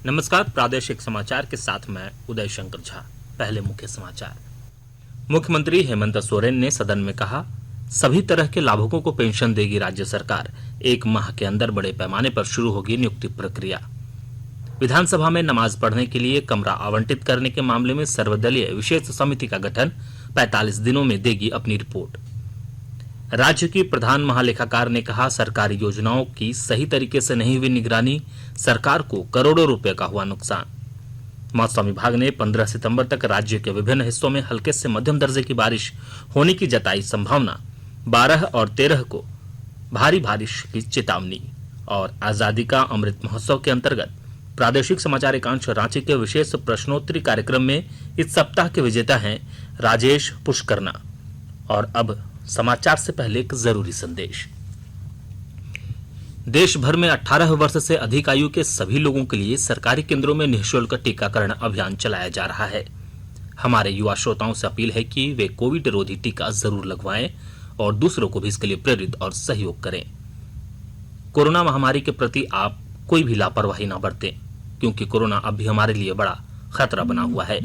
नमस्कार। प्रादेशिक समाचार के साथ मैं उदय शंकर झा। पहले मुख्य समाचार। मुख्यमंत्री हेमंत सोरेन ने सदन में कहा, सभी तरह के लाभुकों को पेंशन देगी राज्य सरकार। 1 माह के अंदर बड़े पैमाने पर शुरू होगी नियुक्ति प्रक्रिया। विधानसभा में नमाज पढ़ने के लिए कमरा आवंटित करने के मामले में सर्वदलीय विशेष समिति का गठन 45 दिनों में देगी अपनी रिपोर्ट। राज्य की प्रधान महालेखाकार ने कहा, सरकारी योजनाओं की सही तरीके से नहीं हुई निगरानी, सरकार को करोड़ों रुपए का हुआ नुकसान। मौसम विभाग ने 15 सितंबर तक राज्य के विभिन्न हिस्सों में हल्के से मध्यम दर्जे की बारिश होने की जताई संभावना। 12 और 13 को भारी बारिश की चेतावनी। और आजादी का अमृत महोत्सव के अंतर्गत प्रादेशिक समाचार एकांश रांची के विशेष प्रश्नोत्तरी कार्यक्रम में इस सप्ताह के विजेता हैं राजेश पुष्करना। और अब समाचार से पहले एक जरूरी संदेश। देश भर में 18 वर्ष से अधिक आयु के सभी लोगों के लिए सरकारी केंद्रों में निःशुल्क टीकाकरण अभियान चलाया जा रहा है। हमारे युवा श्रोताओं से अपील है कि वे कोविड रोधी टीका जरूर लगवाएं और दूसरों को भी इसके लिए प्रेरित और सहयोग करें। कोरोना महामारी के प्रति आप कोई भी लापरवाही ना बरतें, क्योंकि कोरोना अब भी हमारे लिए बड़ा खतरा बना हुआ है।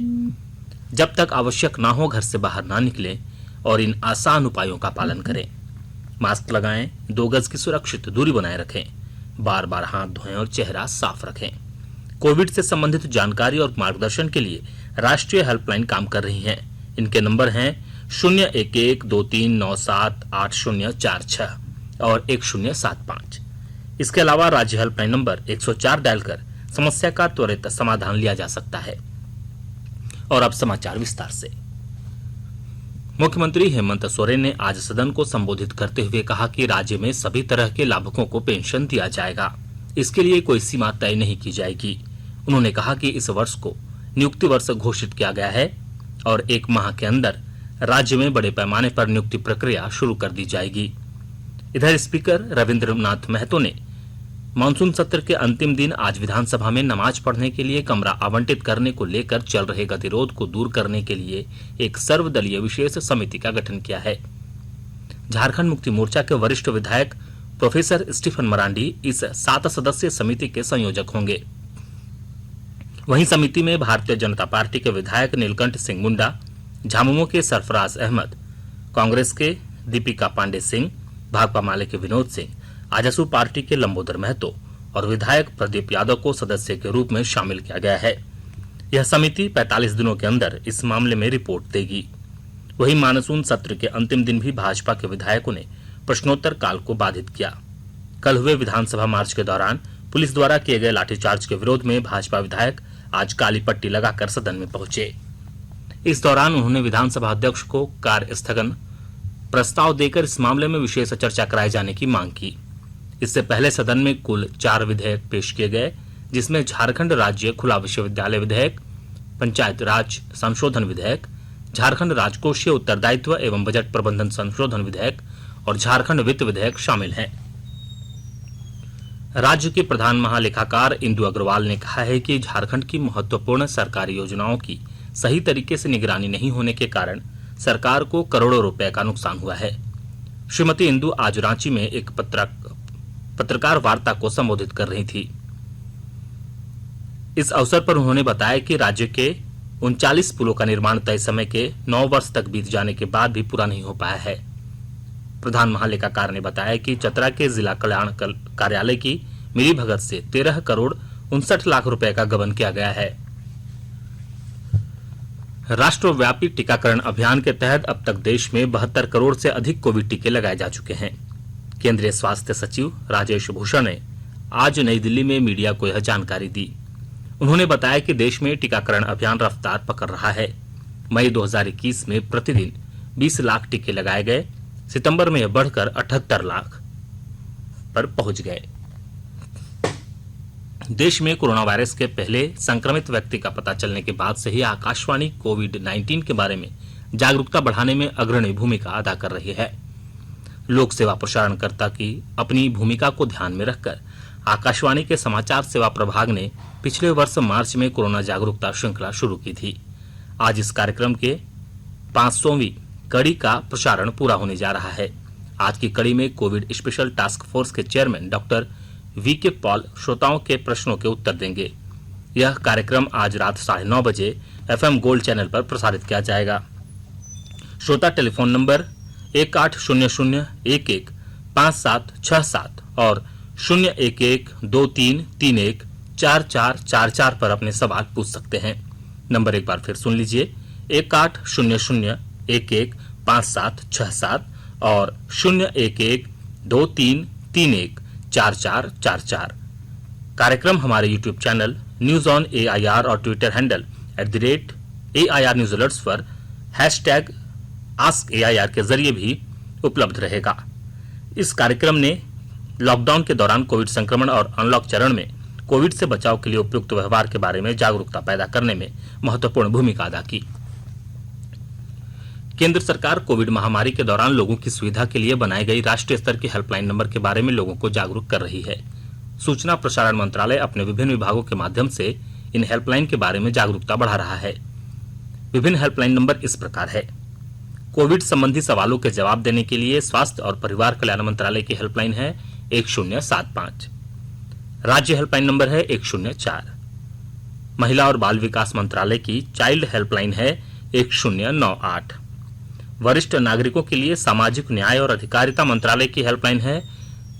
जब तक आवश्यक ना हो घर से बाहर ना निकलें और इन आसान उपायों का पालन करें। मास्क लगाएं, 2 गज की सुरक्षित दूरी बनाए रखें, बार बार हाथ धोएं और चेहरा साफ रखें। कोविड से संबंधित जानकारी और मार्गदर्शन के लिए राष्ट्रीय हेल्पलाइन काम कर रही हैं। इनके नंबर हैं 01123978046 और 1075। इसके अलावा राज्य हेल्पलाइन नंबर 104 डायल कर समस्या का त्वरित समाधान लिया जा सकता है। और अब समाचार विस्तार से। मुख्यमंत्री हेमंत सोरेन ने आज सदन को संबोधित करते हुए कहा कि राज्य में सभी तरह के लाभुकों को पेंशन दिया जाएगा। इसके लिए कोई सीमा तय नहीं की जाएगी। उन्होंने कहा कि इस वर्ष को नियुक्ति वर्ष घोषित किया गया है और 1 माह के अंदर राज्य में बड़े पैमाने पर नियुक्ति प्रक्रिया शुरू कर दी जाएगी। इधर स्पीकर रविंद्रनाथ महतो ने मानसून सत्र के अंतिम दिन आज विधानसभा में नमाज पढ़ने के लिए कमरा आवंटित करने को लेकर चल रहे गतिरोध को दूर करने के लिए एक सर्वदलीय विशेष समिति का गठन किया है। झारखंड मुक्ति मोर्चा के वरिष्ठ विधायक प्रोफेसर स्टीफन मरांडी इस 7 सदस्यीय समिति के संयोजक होंगे। वहीं समिति में भारतीय जनता पार्टी के विधायक नीलकंठ सिंह मुंडा, झामुमो के सरफराज अहमद, कांग्रेस के दीपिका पांडे सिंह, भाकपा माले के विनोद सिंह, आजसू पार्टी के लंबोदर महतो और विधायक प्रदीप यादव को सदस्य के रूप में शामिल किया गया है। यह समिति 45 दिनों के अंदर इस मामले में रिपोर्ट देगी। वहीं मानसून सत्र के अंतिम दिन भी भाजपा के विधायकों ने प्रश्नोत्तर काल को बाधित किया। कल हुए विधानसभा मार्च के दौरान पुलिस द्वारा किए गए लाठीचार्ज के विरोध में भाजपा विधायक आज काली पट्टी लगाकर सदन में पहुंचे। इस दौरान उन्होंने विधानसभा अध्यक्ष को कार्य स्थगन प्रस्ताव देकर इस मामले में विशेष चर्चा कराए जाने की मांग की। इससे पहले सदन में कुल 4 विधेयक पेश किए गए, जिसमें झारखंड राज्य खुला विश्वविद्यालय विधेयक, पंचायत राज संशोधन विधेयक, झारखंड राजकोषीय उत्तरदायित्व एवं बजट प्रबंधन संशोधन विधेयक और झारखंड वित्त विधेयक शामिल हैं। राज्य की प्रधान महालेखाकार इंदु अग्रवाल ने कहा है कि झारखंड की महत्वपूर्ण सरकारी योजनाओं की सही तरीके से निगरानी नहीं होने के कारण सरकार को करोड़ों रुपए का नुकसान हुआ है। श्रीमती इंदु आज रांची में एक पत्रकार वार्ता को संबोधित कर रही थी। इस अवसर पर उन्होंने बताया कि राज्य के 39 पुलों का निर्माण तय समय के 9 वर्ष तक बीत जाने के बाद भी पूरा नहीं हो पाया है। प्रधान महालेखाकार ने बताया कि चतरा के जिला कल्याण कार्यालय की मिलीभगत से 13 करोड़ 59 लाख रुपए का गबन किया गया है। राष्ट्रव्यापी टीकाकरण अभियान के तहत अब तक देश में 72 करोड़ से अधिक कोविड टीके लगाए जा चुके हैं। केंद्रीय स्वास्थ्य सचिव राजेश भूषण ने आज नई दिल्ली में मीडिया को यह जानकारी दी। उन्होंने बताया कि देश में टीकाकरण अभियान रफ्तार पकड़ रहा है। मई 2021 में प्रतिदिन 20 लाख टीके लगाए गए। सितंबर में यह बढ़कर 78 लाख पर पहुंच गए। देश में कोरोना वायरस के पहले संक्रमित व्यक्ति का पता चलने के बाद से ही आकाशवाणी कोविड-19 के बारे में जागरूकता बढ़ाने में अग्रणी भूमिका अदा कर रही है। लोक सेवा प्रसारणकर्ता की अपनी भूमिका को ध्यान में रखकर आकाशवाणी के समाचार सेवा प्रभाग ने पिछले वर्ष मार्च में कोरोना जागरूकता श्रृंखला शुरू की थी। आज इस कार्यक्रम के 500वीं कड़ी का प्रसारण पूरा होने जा रहा है। आज की कड़ी में कोविड स्पेशल टास्क फोर्स के चेयरमैन डॉक्टर वीके पॉल श्रोताओं के प्रश्नों के उत्तर देंगे। यह कार्यक्रम आज रात 9:30 बजे FM गोल्ड चैनल पर प्रसारित किया जाएगा। श्रोता टेलीफोन नंबर 1800-11-5767 और 011-2331-4444 पर अपने सवाल पूछ सकते हैं। नंबर एक बार फिर सुन लीजिए, 1800-11-5767 और 011-2331-4444। कार्यक्रम हमारे YouTube channel news on AIR और Twitter handle @AIR news alerts पर #AskAIR के जरिए भी उपलब्ध रहेगा। इस कार्यक्रम ने लॉकडाउन के दौरान कोविड संक्रमण और अनलॉक चरण में कोविड से बचाव के लिए उपयुक्त व्यवहार के बारे में जागरूकता पैदा करने में महत्वपूर्ण भूमिका अदा की। केंद्र सरकार कोविड महामारी के दौरान लोगों की सुविधा के लिए बनाई गई राष्ट्रीय स्तर की हेल्पलाइन नंबर के बारे में लोगों को जागरूक कर रही है। सूचना प्रसारण मंत्रालय अपने विभिन्न विभागों के माध्यम से इन हेल्पलाइन के बारे में जागरूकता बढ़ा रहा है। विभिन्न हेल्पलाइन नंबर इस प्रकार है। कोविड संबंधी सवालों के जवाब देने के लिए स्वास्थ्य और परिवार कल्याण मंत्रालय की हेल्पलाइन है 1075। राज्य हेल्पलाइन नंबर है 104। महिला और बाल विकास मंत्रालय की चाइल्ड हेल्पलाइन है 1098। वरिष्ठ नागरिकों के लिए सामाजिक न्याय और अधिकारिता मंत्रालय की हेल्पलाइन है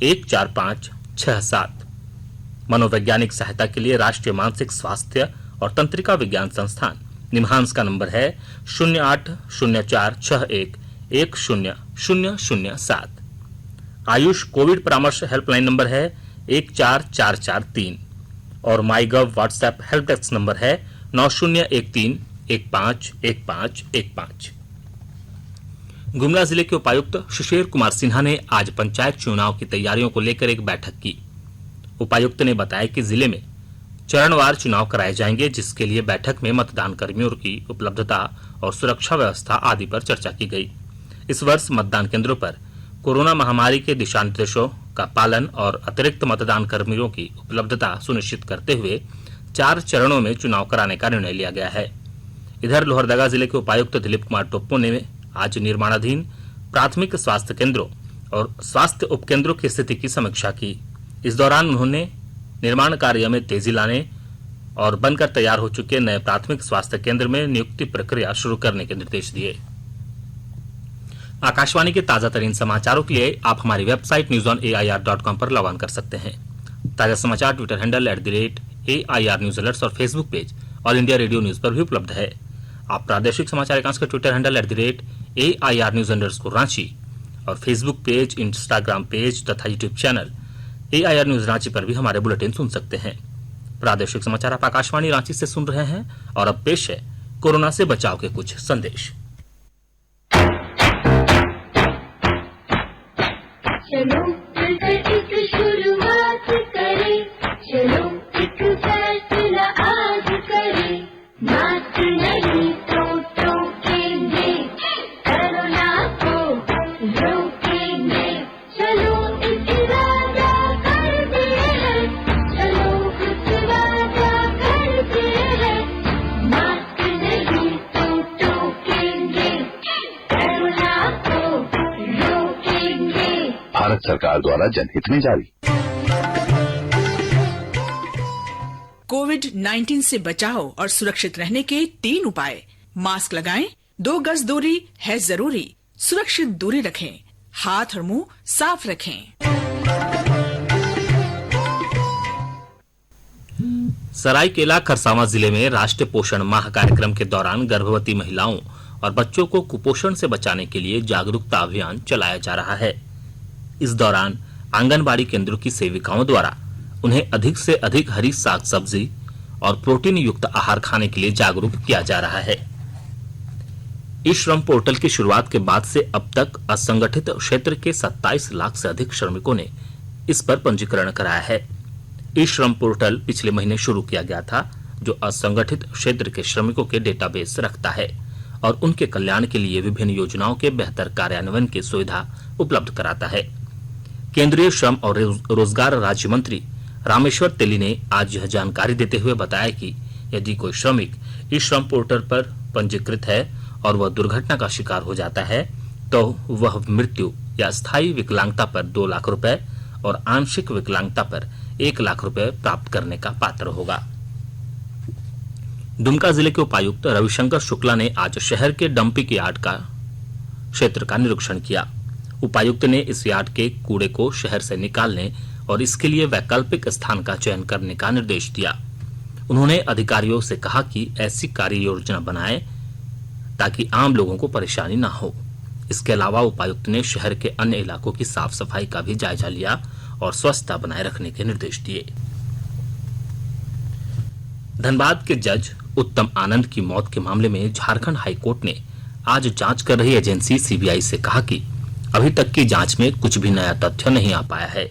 14567। मनोवैज्ञानिक सहायता के लिए राष्ट्रीय मानसिक स्वास्थ्य और तंत्रिका विज्ञान संस्थान निम्हांस का नंबर है 0804611007। आयुष कोविड परामर्श हेल्पलाइन नंबर है 14443 और MyGov WhatsApp help desk number है 9013151515। गुमला जिले के उपायुक्त शिशिर कुमार सिन्हा ने आज पंचायत चुनाव की तैयारियों को लेकर एक बैठक की। उपायुक्त ने बताया कि जिले में चरणवार चुनाव कराए जाएंगे, जिसके लिए बैठक में मतदान कर्मियों की उपलब्धता और सुरक्षा व्यवस्था आदि पर चर्चा की गई। इस वर्ष मतदान केंद्रों पर कोरोना महामारी के दिशा निर्देशों का पालन और अतिरिक्त मतदान कर्मियों की उपलब्धता सुनिश्चित करते हुए 4 चरणों में चुनाव कराने का निर्णय लिया गया है। इधर लोहरदगा जिले के उपायुक्त दिलीप कुमार टोप्पो ने आज निर्माणाधीन प्राथमिक स्वास्थ्य केंद्रों और स्वास्थ्य उपकेंद्रों की स्थिति की समीक्षा की। इस दौरान उन्होंने निर्माण कार्य में तेजी लाने और बनकर तैयार हो चुके नए प्राथमिक स्वास्थ्य केंद्र में नियुक्ति प्रक्रिया शुरू करने के निर्देश दिए। आकाशवाणी के ताजा तरीन समाचारों के लिए आप हमारी वेबसाइट newsonair.com पर लॉग ऑन कर सकते हैं। ताजा समाचार Twitter handle @AIR news alerts और Facebook page all India radio news पर भी उपलब्ध है। आप प्रादेशिक समाचार एकांश के Twitter handle @AIR news underscore Ranchi और फेसबुक पेज, इंस्टाग्राम पेज तथा YouTube channel AIR news Ranchi पर भी हमारे बुलेटिन सुन सकते हैं। प्रादेशिक समाचार आप आकाशवाणी रांची से सुन रहे हैं और अब पेश है कोरोना से बचाव के कुछ संदेश। चलो मिलकर एक शुरुआत करें, चलो एक फैसला आज करें, मास्क नहीं तो टोकेंगे, कोरोना को रोकेंगे, चलो एक इरादा करते हैं, चलो कुछ वादा करते हैं, मास्क नहीं तो टोकेंगे, कोरोना को रोकेंगे। भारत सरकार द्वारा जनहित में जारी। कोविड-19 से बचाव और सुरक्षित रहने के 3 उपाय। मास्क लगाएं, 2 गज दूरी है जरूरी, सुरक्षित दूरी रखें, हाथ और मुंह साफ रखें। सरायकेला खरसावां जिले में राष्ट्रीय पोषण माह कार्यक्रम के दौरान गर्भवती महिलाओं और बच्चों को कुपोषण से बचाने के लिए जागरूकता अभियान चलाया जा रहा है। इस दौरान आंगनबाड़ी केंद्रों की सेविकाओं द्वारा उन्हें अधिक से अधिक हरी साग सब्जी और प्रोटीन युक्त आहार खाने के लिए जागरूक किया जा रहा है। ई श्रम पोर्टल की शुरुआत के बाद से अब तक असंगठित क्षेत्र के 27 लाख से अधिक श्रमिकों ने इस पर पंजीकरण कराया है। ई श्रम पोर्टल पिछले महीने शुरू किया गया था, जो असंगठित क्षेत्र के श्रमिकों के डेटाबेस रखता है और उनके कल्याण के लिए विभिन्न योजनाओं के बेहतर कार्यान्वयन की सुविधा उपलब्ध कराता है। केंद्रीय श्रम और रोजगार राज्य मंत्री रामेश्वर तेली ने आज यह जानकारी देते हुए बताया कि यदि कोई श्रमिक इस श्रम पोर्टल पर पंजीकृत है और वह दुर्घटना का शिकार हो जाता है तो वह मृत्यु या स्थायी विकलांगता पर 2 लाख रुपए और आंशिक विकलांगता पर 1 लाख रुपए प्राप्त करने का पात्र होगा। दुमका जिले के उपायुक्त रविशंकर शुक्ला ने आज शहर के डंपिंग यार्ड का क्षेत्र का निरीक्षण किया। उपायुक्त ने इस यार्ड के कूड़े को शहर से निकालने और इसके लिए वैकल्पिक स्थान का चयन करने का निर्देश दिया। उन्होंने अधिकारियों से कहा कि ऐसी कार्य योजना बनाएं ताकि आम लोगों को परेशानी न हो। इसके अलावा उपायुक्त ने शहर के अन्य इलाकों की साफ सफाई का भी जायजा लिया और स्वच्छता बनाए रखने के निर्देश दिए। धनबाद के जज उत्तम आनंद की मौत के मामले में झारखंड हाईकोर्ट ने आज जांच कर रही एजेंसी सीबीआई से कहा कि अभी तक की जांच में कुछ भी नया तथ्य नहीं आ पाया है।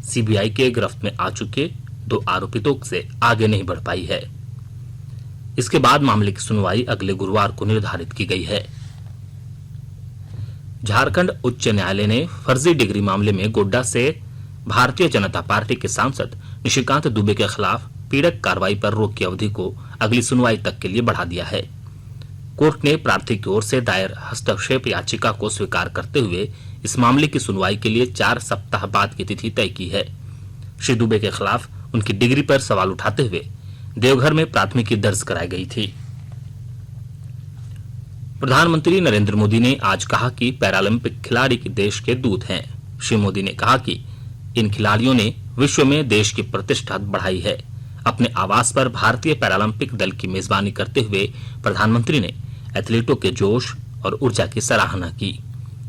सीबीआई के गिरफ्त में आ चुके 2 आरोपितों से आगे नहीं बढ़ पाई है। इसके बाद मामले की सुनवाई अगले गुरुवार को निर्धारित की गई है। झारखंड उच्च न्यायालय ने फर्जी डिग्री मामले में गोड्डा से भारतीय जनता पार्टी के सांसद निशिकांत दुबे के खिलाफ पीड़क कार्रवाई पर रोक की अवधि को अगली सुनवाई तक के लिए बढ़ा दिया है। कोर्ट ने प्रार्थी की ओर से दायर हस्तक्षेप याचिका को स्वीकार करते हुए इस मामले की सुनवाई के लिए 4 सप्ताह बाद की तिथि तय की है। श्री दुबे के खिलाफ उनकी डिग्री पर सवाल उठाते हुए देवघर में प्राथमिकी दर्ज कराई गई थी। प्रधानमंत्री नरेंद्र मोदी ने आज कहा कि पैरालंपिक खिलाड़ी देश के दूत हैं। श्री मोदी ने कहा कि इन खिलाड़ियों ने विश्व में देश की प्रतिष्ठा बढ़ाई है। अपने आवास पर भारतीय पैरालंपिक दल की मेजबानी करते हुए प्रधानमंत्री ने एथलीटों के जोश और ऊर्जा की सराहना की।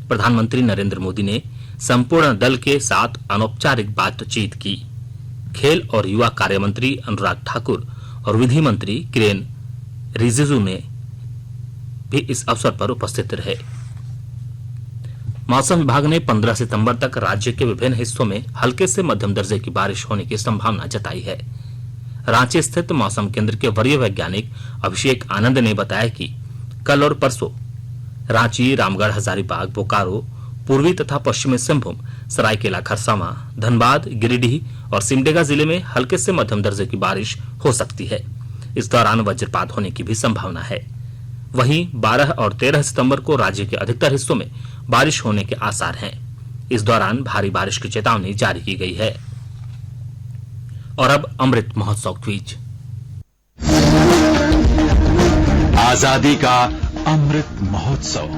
प्रधानमंत्री नरेंद्र मोदी ने संपूर्ण दल के साथ अनौपचारिक बातचीत की। खेल और युवा कार्य मंत्री अनुराग ठाकुर और विधि मंत्री किरेन रिजिजू ने भी इस अवसर पर उपस्थित रहे। मौसम विभाग ने 15 सितंबर तक राज्य के विभिन्न हिस्सों में हल्के से मध्यम दर्जे की बारिश होने की संभावना जताई है। रांची स्थित मौसम केंद्र के वरीय वैज्ञानिक अभिषेक आनंद ने बताया कि कल और परसों रांची, रामगढ़, हजारीबाग, बोकारो, पूर्वी तथा पश्चिमी सिंहभूम, सरायकेला खरसावां, धनबाद, गिरिडीह और सिमडेगा जिले में हल्के से मध्यम दर्जे की बारिश हो सकती है। इस दौरान वज्रपात होने की भी संभावना है। वहीं 12 और 13 सितंबर को राज्य के अधिकतर हिस्सों में बारिश होने के आसार हैं। इस दौरान भारी बारिश की चेतावनी जारी की गई है। और अब अमृत महोत्सव क्विज। आजादी का अमृत महोत्सव।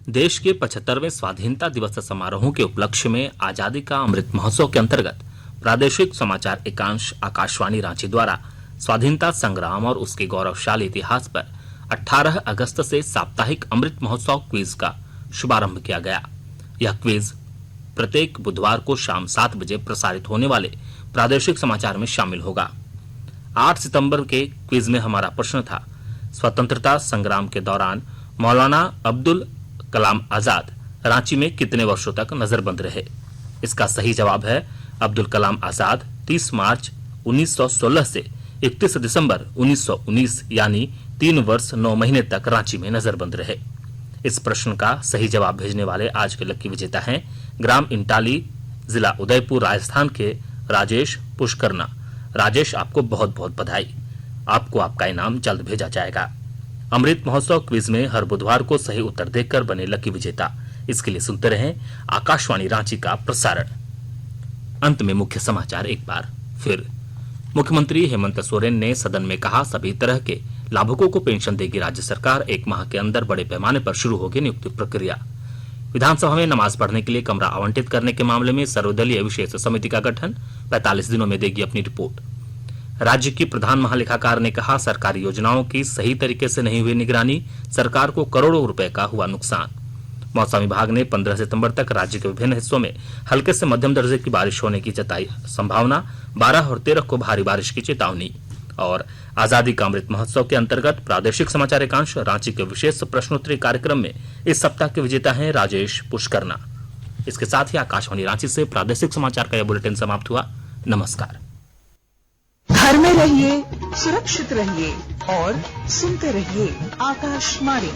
देश के 75वें स्वाधीनता दिवस समारोहों के उपलक्ष्य में आजादी का अमृत महोत्सव के अंतर्गत प्रादेशिक समाचार एकांश आकाशवाणी रांची द्वारा स्वाधीनता संग्राम और उसके गौरवशाली इतिहास पर 18 अगस्त से साप्ताहिक अमृत महोत्सव क्विज का शुभारंभ किया गया। यह क्विज प्रत्येक बुधवार को शाम 7 बजे प्रसारित होने वाले प्रादेशिक समाचार में शामिल होगा। 8 सितंबर के क्विज में हमारा प्रश्न था, स्वतंत्रता संग्राम के दौरान मौलाना अब्दुल कलाम आजाद रांची में कितने वर्षों तक नजरबंद रहे। इसका सही जवाब है अब्दुल कलाम आजाद 30 मार्च 1916 से 31 दिसंबर 1919 यानी 3 वर्ष 9 महीने तक रांची में नजरबंद रहे। इस प्रश्न का सही जवाब भेजने वाले आज के लकी विजेता हैं ग्राम इंटाली, जिला उदयपुर, राजस्थान के राजेश पुष्करना। राजेश, आपको बहुत बहुत बधाई। आपको आपका इनाम जल्द भेजा जाएगा। अमृत महोत्सव क्विज में हर बुधवार को सही उत्तर देकर बने लकी विजेता। इसके लिए सुनते रहें आकाशवाणी रांची का प्रसारण। अंत में मुख्य समाचार एक बार फिर। मुख्यमंत्री हेमंत सोरेन ने सदन में कहा, सभी तरह के लाभुकों को पेंशन देगी राज्य सरकार। 1 माह के अंदर बड़े पैमाने पर शुरू होगी नियुक्ति प्रक्रिया। विधानसभा में नमाज पढ़ने के लिए कमरा आवंटित करने के मामले में सर्वदलीय विशेष समिति का गठन 45 दिनों में देगी अपनी रिपोर्ट। राज्य की प्रधान महालेखाकार ने कहा, सरकारी योजनाओं की सही तरीके से नहीं हुई निगरानी, सरकार को करोड़ों रुपए का हुआ नुकसान। मौसम विभाग ने 15 सितंबर तक राज्य के विभिन्न हिस्सों में हल्के से मध्यम दर्जे की बारिश होने की जताई संभावना। 12 और 13 को भारी बारिश की चेतावनी। और आजादी का अमृत महोत्सव के अंतर्गत प्रादेशिक समाचार एकांश रांची के विशेष प्रश्नोत्तरी कार्यक्रम में इस सप्ताह के विजेता हैं राजेश पुष्करना। इसके साथ ही आकाशवाणी रांची से प्रादेशिक समाचार का यह बुलेटिन समाप्त हुआ। नमस्कार। घर में रहिए, सुरक्षित रहिए और सुनते रहिए आकाशवाणी।